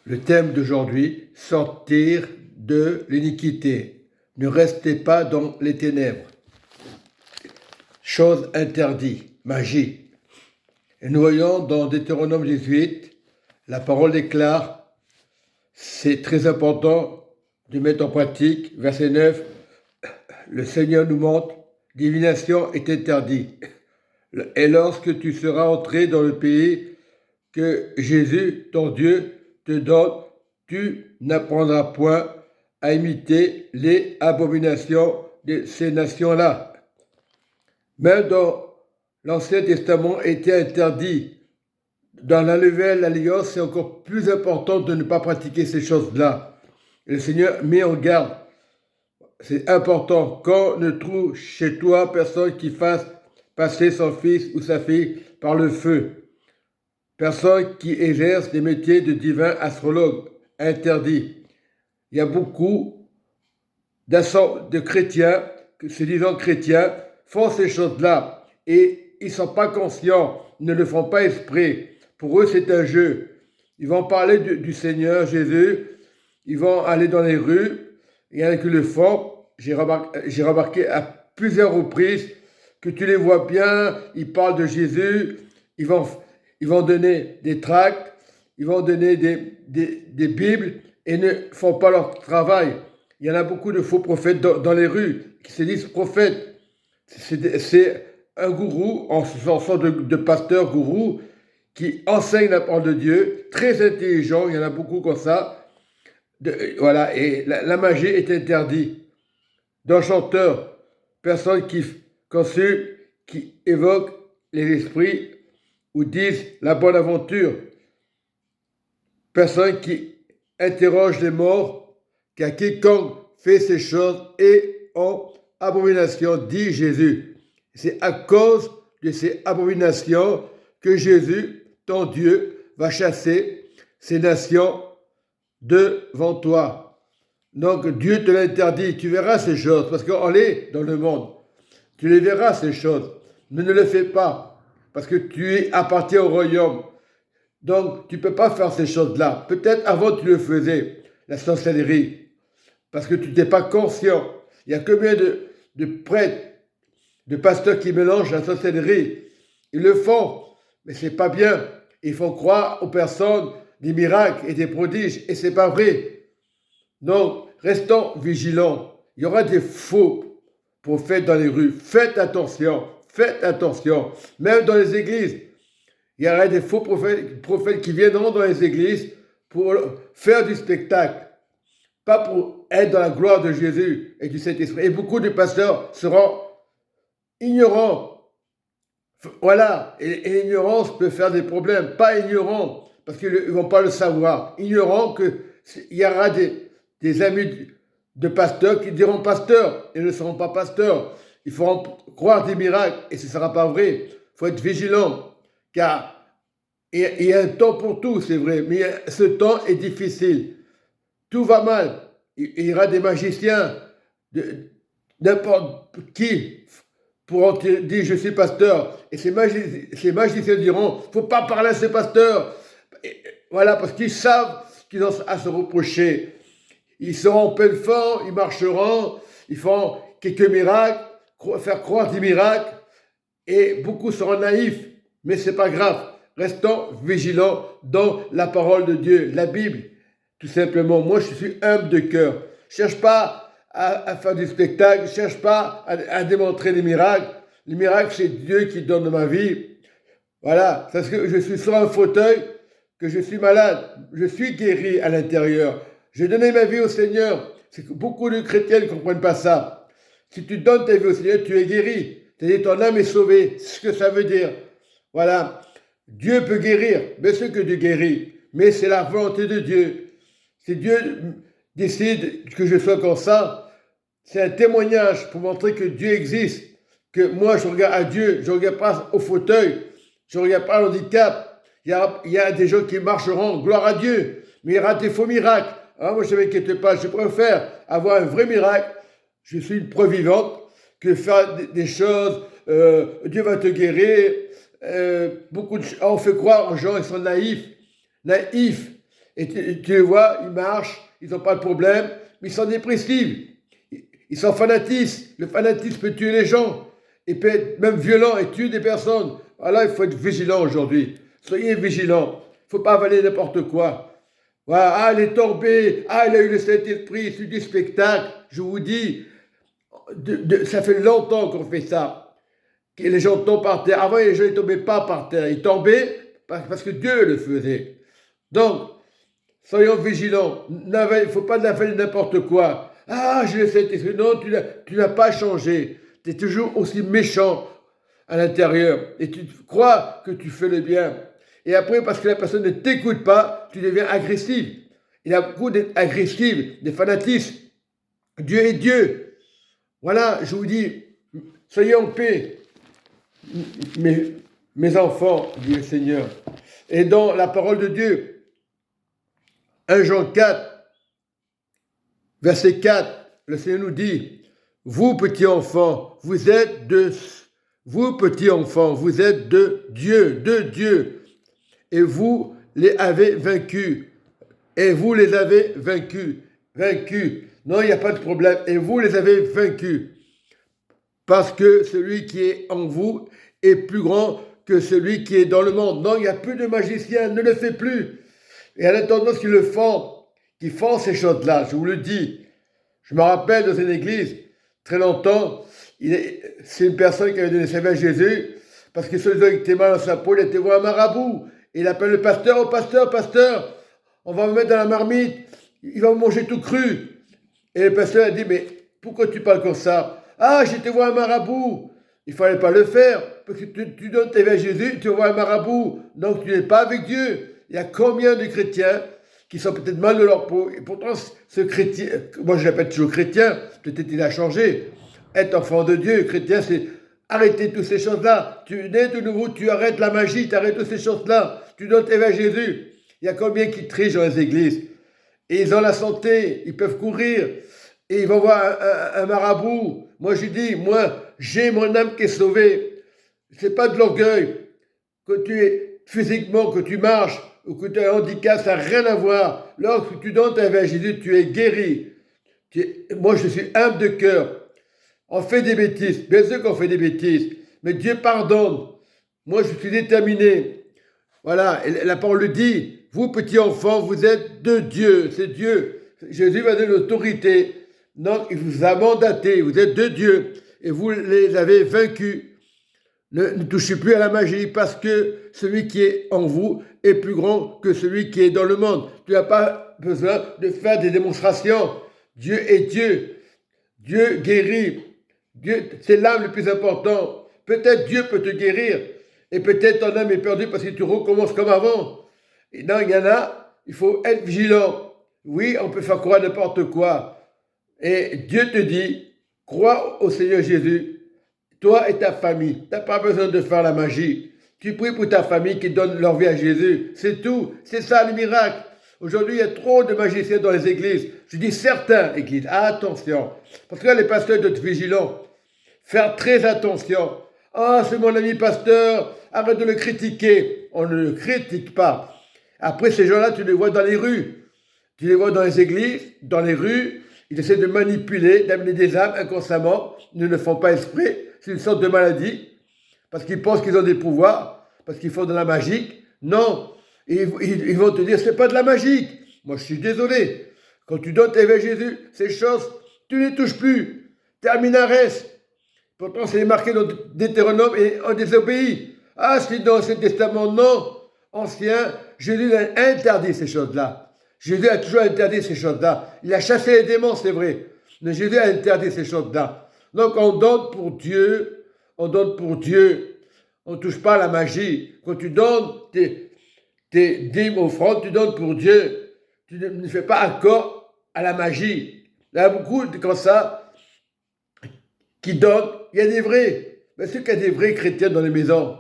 Le thème d'aujourd'hui, sortir de l'iniquité. Ne restez pas dans les ténèbres. Chose interdite, magie. Et nous voyons dans Deutéronome 18, la parole déclare, c'est très important de mettre en pratique, verset 9, le Seigneur nous montre, divination est interdite. Et lorsque tu seras entré dans le pays que Jésus, ton Dieu, te donne, tu n'apprendras point à imiter les abominations de ces nations-là. Même dans l'Ancien Testament était interdit. Dans la Nouvelle Alliance, c'est encore plus important de ne pas pratiquer ces choses-là. Le Seigneur met en garde. C'est important. Quand ne trouve chez toi personne qui fasse passer son fils ou sa fille par le feu. Personne qui exerce des métiers de divin astrologue, interdit. Il y a beaucoup de chrétiens, se disant chrétiens, font ces choses-là et ils ne sont pas conscients, ils ne le font pas exprès. Pour eux, c'est un jeu. Ils vont parler du Seigneur Jésus, ils vont aller dans les rues, il y en a qui le font. J'ai remarqué à plusieurs reprises que tu les vois bien, ils parlent de Jésus, ils vont donner des tracts, ils vont donner des Bibles et ne font pas leur travail. Il y en a beaucoup de faux prophètes dans les rues qui se disent prophètes. C'est un gourou, en sorte de pasteur gourou, qui enseigne la parole de Dieu, très intelligent, il y en a beaucoup comme ça. Voilà, et la magie est interdite. D'enchanteurs, personnes qui consultent, qui évoquent les esprits ou disent la bonne aventure. Personne qui interroge les morts, car quiconque fait ces choses est en abomination, dit Jésus. C'est à cause de ces abominations que Jésus, ton Dieu, va chasser ces nations devant toi. Donc Dieu te l'interdit, tu verras ces choses, parce qu'on est dans le monde. Tu les verras ces choses, mais ne le fais pas, parce que tu appartiens au royaume. Donc tu ne peux pas faire ces choses-là. Peut-être avant tu le faisais, la sorcellerie, parce que tu n'étais pas conscient. Il y a combien de prêtres, de pasteurs qui mélangent la sorcellerie. Ils le font, mais ce n'est pas bien. Ils font croire aux personnes des miracles et des prodiges, et ce n'est pas vrai. Donc, restons vigilants. Il y aura des faux prophètes dans les rues. Faites attention, faites attention. Même dans les églises, il y aura des faux prophètes qui viendront dans les églises pour faire du spectacle, pas pour être dans la gloire de Jésus et du Saint-Esprit. Et beaucoup de pasteurs seront ignorants. Voilà, et l'ignorance peut faire des problèmes. Pas ignorants, parce qu'ils ne vont pas le savoir. Ignorants qu'il y aura des amis de pasteurs qui diront pasteurs et ne seront pas pasteurs. Ils feront croire des miracles et ce ne sera pas vrai. Il faut être vigilant, car il y a un temps pour tout, c'est vrai, mais ce temps est difficile. Tout va mal. Il y aura des magiciens, n'importe qui pourront dire je suis pasteur. Et ces magiciens diront, il ne faut pas parler à ces pasteurs. Et voilà, parce qu'ils savent qu'ils ont à se reprocher. Ils seront en pleine forme, ils marcheront, ils feront quelques miracles, faire croire des miracles, et beaucoup seront naïfs. Mais ce n'est pas grave. Restons vigilants dans la parole de Dieu, la Bible. Tout simplement, moi je suis humble de cœur. Je ne cherche pas à faire du spectacle, je ne cherche pas à démontrer des miracles. Les miracles, c'est Dieu qui donne dans ma vie. Voilà, parce que je suis sur un fauteuil, que je suis malade, je suis guéri à l'intérieur. J'ai donné ma vie au Seigneur. C'est que beaucoup de chrétiens ne comprennent pas ça. Si tu donnes ta vie au Seigneur, tu es guéri. C'est-à-dire ton âme est sauvée. C'est ce que ça veut dire. Voilà. Dieu peut guérir, mais ce que Dieu guérit. Mais c'est la volonté de Dieu. Si Dieu décide que je sois comme ça, c'est un témoignage pour montrer que Dieu existe. Que moi, je regarde à Dieu, je ne regarde pas au fauteuil, je ne regarde pas à l'handicap. Il y a des gens qui marcheront, gloire à Dieu, mais il y aura des faux miracles. Ah, moi, je ne m'inquiète pas, je préfère avoir un vrai miracle. Je suis une preuve vivante que faire des choses, Dieu va te guérir. On fait croire aux gens, ils sont naïfs. Et tu les vois, ils marchent, ils n'ont pas de problème, mais ils sont dépressifs. Ils sont fanatistes. Le fanatisme peut tuer les gens. Il peut être même violent et tuer des personnes. Voilà, il faut être vigilant aujourd'hui. Soyez vigilants. Il ne faut pas avaler n'importe quoi. Voilà, ah, il est tombé. Ah, il a eu le Saint-Esprit. C'est du spectacle. Je vous dis, ça fait longtemps qu'on fait ça. Que les gens tombent par terre. Avant, les gens ne tombaient pas par terre. Ils tombaient parce que Dieu le faisait. Donc, soyons vigilants. Il ne faut pas avaler n'importe quoi. Ah, j'ai le Saint-Esprit. Non, tu n'as pas changé. Tu es toujours aussi méchant à l'intérieur. Et tu crois que tu fais le bien. Et après, parce que la personne ne t'écoute pas, tu deviens agressif. Il y a beaucoup d'agressifs, des fanatismes. Dieu est Dieu. Voilà, je vous dis, soyez en paix, mes enfants, dit le Seigneur. Et dans la parole de Dieu, 1 Jean 4, verset 4, le Seigneur nous dit, vous petits enfants, vous êtes de Dieu, et vous les avez vaincus. Et vous les avez vaincus. Non, il n'y a pas de problème. Et vous les avez vaincus. Parce que celui qui est en vous est plus grand que celui qui est dans le monde. Non, il n'y a plus de magiciens, ne le fait plus. Et en attendant qui font ces choses-là, je vous le dis. Je me rappelle dans une église, très longtemps, c'est une personne qui avait donné sa vie à Jésus, parce que celui qui était mal dans sa peau, il était voir un marabout. Et il appelle le pasteur, oh pasteur, on va me mettre dans la marmite, il va me manger tout cru. Et le pasteur a dit, mais pourquoi tu parles comme ça? Ah, j'étais voir un marabout. Il ne fallait pas le faire, parce que tu donnes ta vie à Jésus, tu vois un marabout, donc tu n'es pas avec Dieu. Il y a combien de chrétiens qui sont peut-être mal de leur peau, et pourtant ce chrétien, moi je l'appelle toujours chrétien, peut-être il a changé. Être enfant de Dieu, chrétien, c'est arrêter toutes ces choses-là. Tu nais de nouveau, tu arrêtes la magie, tu arrêtes toutes ces choses-là, tu donnes ta vie à Jésus. Il y a combien qui trichent dans les églises? Et ils ont la santé, ils peuvent courir, et ils vont voir un marabout. Moi je dis, j'ai mon âme qui est sauvée. C'est pas de l'orgueil. Que tu es physiquement, que tu marches, ou que tu as un handicap, ça n'a rien à voir. Lorsque tu donnes ta vie à Jésus, tu es guéri. Moi je suis humble de cœur. On fait des bêtises, bien sûr qu'on fait des bêtises, mais Dieu pardonne. Moi je suis déterminé. Voilà, et la parole le dit, vous petits enfants, vous êtes de Dieu, c'est Dieu. Jésus va donner l'autorité, donc il vous a mandaté, vous êtes de Dieu, et vous les avez vaincus. Ne touchez plus à la magie, parce que celui qui est en vous est plus grand que celui qui est dans le monde. Tu n'as pas besoin de faire des démonstrations. Dieu est Dieu. Dieu guérit. Dieu, c'est l'âme le plus important. Peut-être Dieu peut te guérir, et peut-être ton âme est perdue parce que tu recommences comme avant. Et non, il y en a, il faut être vigilant. Oui, on peut faire croire n'importe quoi. Et Dieu te dit, crois au Seigneur Jésus, toi et ta famille. Tu n'as pas besoin de faire la magie. Tu pries pour ta famille qui donne leur vie à Jésus. C'est tout. C'est ça le miracle. Aujourd'hui, il y a trop de magiciens dans les églises. Je dis certains églises. Attention. Parce que là, les pasteurs doivent être vigilants. Faire très attention. Ah, c'est mon ami pasteur. Arrête de le critiquer. On ne le critique pas. Après, ces gens-là, tu les vois dans les rues. Tu les vois dans les églises, dans les rues. Ils essaient de manipuler, d'amener des âmes inconsciemment. Ils ne le font pas exprès. C'est une sorte de maladie. Parce qu'ils pensent qu'ils ont des pouvoirs. Parce qu'ils font de la magie. Non. Ils vont te dire, c'est pas de la magie. Moi, je suis désolé. Quand tu donnes ta vie à Jésus, ces choses, tu ne les touches plus. Terminares. Pourtant, c'est marqué dans Deutéronome et on désobéit. Ah, c'est dans l'Ancien Testament, non. Ancien, Jésus a interdit ces choses-là. Jésus a toujours interdit ces choses-là. Il a chassé les démons, c'est vrai. Mais Jésus a interdit ces choses-là. Donc, on donne pour Dieu. On donne pour Dieu. On ne touche pas à la magie. Quand tu donnes tes dîmes, offrandes, tu donnes pour Dieu. Tu ne fais pas accord à la magie. Il y a beaucoup comme ça qui donnent. Il y a des vrais. Bien sûr qu'il y a des vrais chrétiens dans les maisons.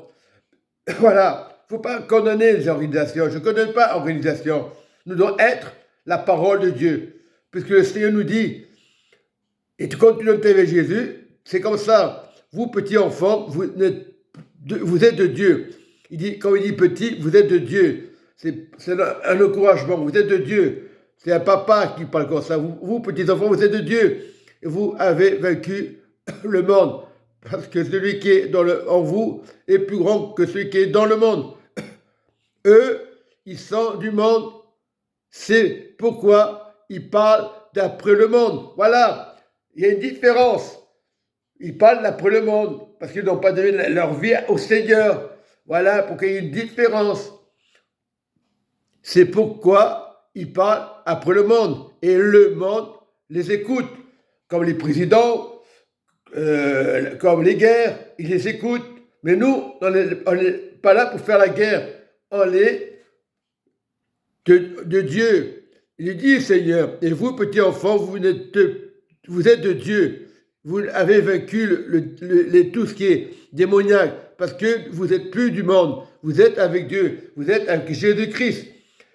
Voilà. Il ne faut pas condamner les organisations. Je ne condamne pas l'organisation. Nous devons être la parole de Dieu. Puisque le Seigneur nous dit, et quand tu donnes ta vie à Jésus, c'est comme ça. Vous, petits enfants, vous êtes de Dieu. Quand il dit petit, vous êtes de Dieu. C'est un encouragement. Vous êtes de Dieu. C'est un papa qui parle comme ça. Vous, petits enfants, vous êtes de Dieu. Et vous avez vaincu le monde. Parce que celui qui est en vous est plus grand que celui qui est dans le monde. Eux, ils sont du monde. C'est pourquoi ils parlent d'après le monde. Voilà. Il y a une différence. Ils parlent d'après le monde. Parce qu'ils n'ont pas donné leur vie au Seigneur. Voilà, pour qu'il y ait une différence. C'est pourquoi ils parlent après le monde. Et le monde les écoute. Comme les présidents, comme les guerres, ils les écoutent. Mais nous, on n'est pas là pour faire la guerre. On est de Dieu. Il dit, Seigneur, et vous, petits enfants, vous êtes de Dieu. Vous avez vaincu tout ce qui est démoniaque, parce que vous n'êtes plus du monde. Vous êtes avec Dieu. Vous êtes avec Jésus-Christ.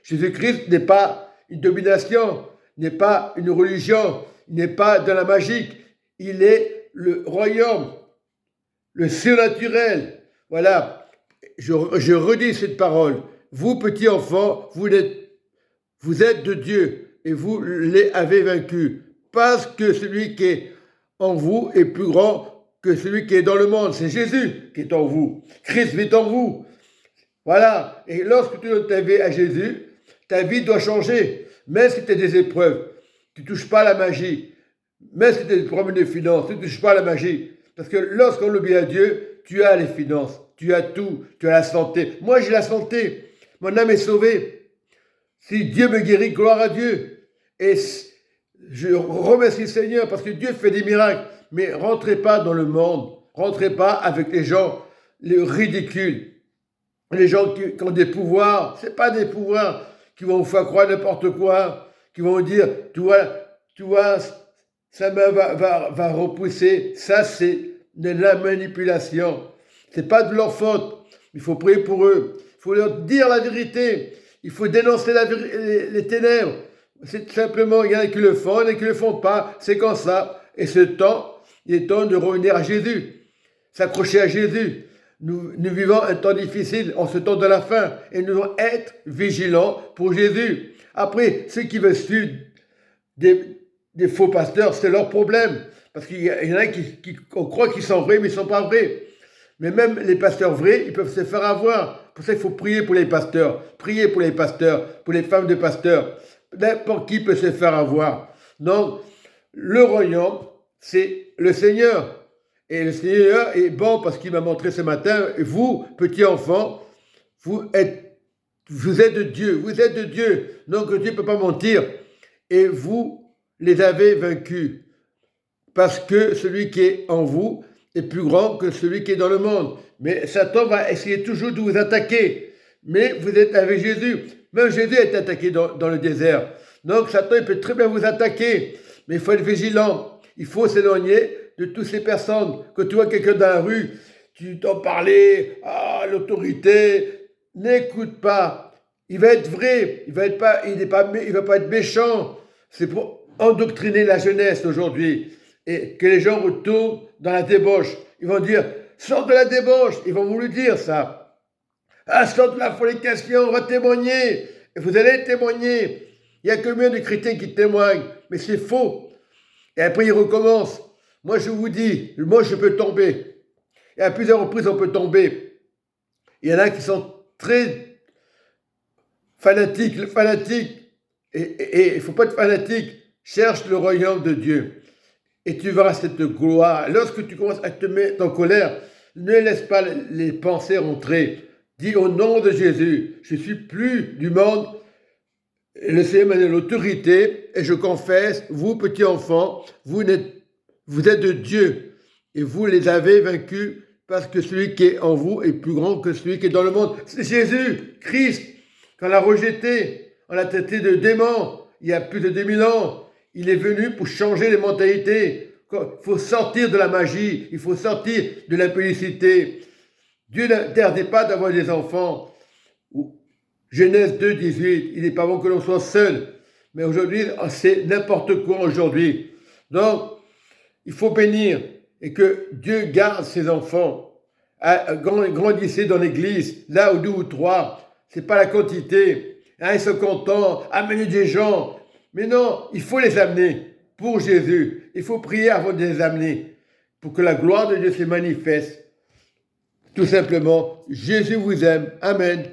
Jésus-Christ n'est pas une domination, n'est pas une religion, n'est pas dans la magie. Il est le royaume, le surnaturel. Voilà. Je redis cette parole. Vous, petits enfants, vous êtes de Dieu et vous les avez vaincus. Parce que celui qui est en vous est plus grand que celui qui est dans le monde. C'est Jésus qui est en vous. Christ vit en vous. Voilà. Et lorsque tu donnes ta vie à Jésus, ta vie doit changer. Même si tu as des épreuves, tu ne touches pas à la magie. Même si tu as des problèmes de finances, tu ne touches pas à la magie. Parce que lorsqu'on obéit à Dieu, tu as les finances, tu as tout, tu as la santé. Moi, j'ai la santé. Mon âme est sauvée. Si Dieu me guérit, gloire à Dieu. Et je remercie le Seigneur parce que Dieu fait des miracles. Mais rentrez pas dans le monde. Rentrez pas avec les gens les ridicules. Les gens qui ont des pouvoirs. Ce n'est pas des pouvoirs qui vont vous faire croire n'importe quoi. Qui vont vous dire, tu vois, sa main va repousser. Ça, c'est de la manipulation. Ce n'est pas de leur faute. Il faut prier pour eux. Il faut leur dire la vérité. Il faut dénoncer les ténèbres. C'est simplement, il y en a qui le font, il y en a qui ne le font pas. C'est comme ça. Et il est temps de revenir à Jésus. S'accrocher à Jésus. Nous vivons un temps difficile en ce temps de la fin. Et nous devons être vigilants pour Jésus. Après, ceux qui veulent suivre des faux pasteurs, c'est leur problème. Parce qu'il y en a on croit qu'ils sont vrais, mais ils ne sont pas vrais. Mais même les pasteurs vrais, ils peuvent se faire avoir. Pour ça, il faut prier pour les pasteurs. Prier pour les pasteurs, pour les femmes de pasteurs. N'importe qui peut se faire avoir. Donc, le royaume, c'est le Seigneur. Et le Seigneur est bon parce qu'il m'a montré ce matin, vous, petits enfants, vous êtes de Dieu. Vous êtes de Dieu. Donc, Dieu ne peut pas mentir. Et vous les avez vaincus. Parce que celui qui est en vous est plus grand que celui qui est dans le monde. Mais Satan va essayer toujours de vous attaquer. Mais vous êtes avec Jésus. Même Jésus est attaqué dans le désert. Donc Satan il peut très bien vous attaquer. Mais il faut être vigilant. Il faut s'éloigner de toutes ces personnes. Quand tu vois quelqu'un dans la rue, tu t'en parlais, l'autorité, n'écoute pas. Il va être vrai. Il va pas être méchant. C'est pour endoctriner la jeunesse aujourd'hui. Et que les gens retournent dans la débauche. Ils vont dire, sors de la débauche. Ils vont vous le dire ça. Sors de la fornication, on va témoigner. Et vous allez témoigner. Il y a combien de chrétiens qui témoignent? Mais c'est faux. Et après, ils recommencent. Moi, je vous dis, moi, je peux tomber. Et à plusieurs reprises, on peut tomber. Il y en a qui sont très fanatiques. Et il ne faut pas être fanatique. Cherche le royaume de Dieu. Et tu verras cette gloire. Lorsque tu commences à te mettre en colère, ne laisse pas les pensées rentrer. Dis au nom de Jésus, je ne suis plus du monde. Et le Seigneur m'a donné l'autorité et je confesse, vous petits enfants, vous êtes de Dieu et vous les avez vaincus parce que celui qui est en vous est plus grand que celui qui est dans le monde. C'est Jésus, Christ, qu'on l'a rejeté, on l'a traité de démon il y a plus de 2000 ans. Il est venu pour changer les mentalités. Il faut sortir de la magie. Il faut sortir de l'impudicité. Dieu n'interdit pas d'avoir des enfants. Genèse 2, 18. Il n'est pas bon que l'on soit seul. Mais aujourd'hui, c'est n'importe quoi aujourd'hui. Donc, il faut bénir et que Dieu garde ses enfants. Grandissez dans l'église, là où 2 ou 3. c'est pas la quantité. Hein, ils sont contents, amener des gens. Mais non, il faut les amener pour Jésus. Il faut prier avant de les amener pour que la gloire de Dieu se manifeste. Tout simplement, Jésus vous aime. Amen.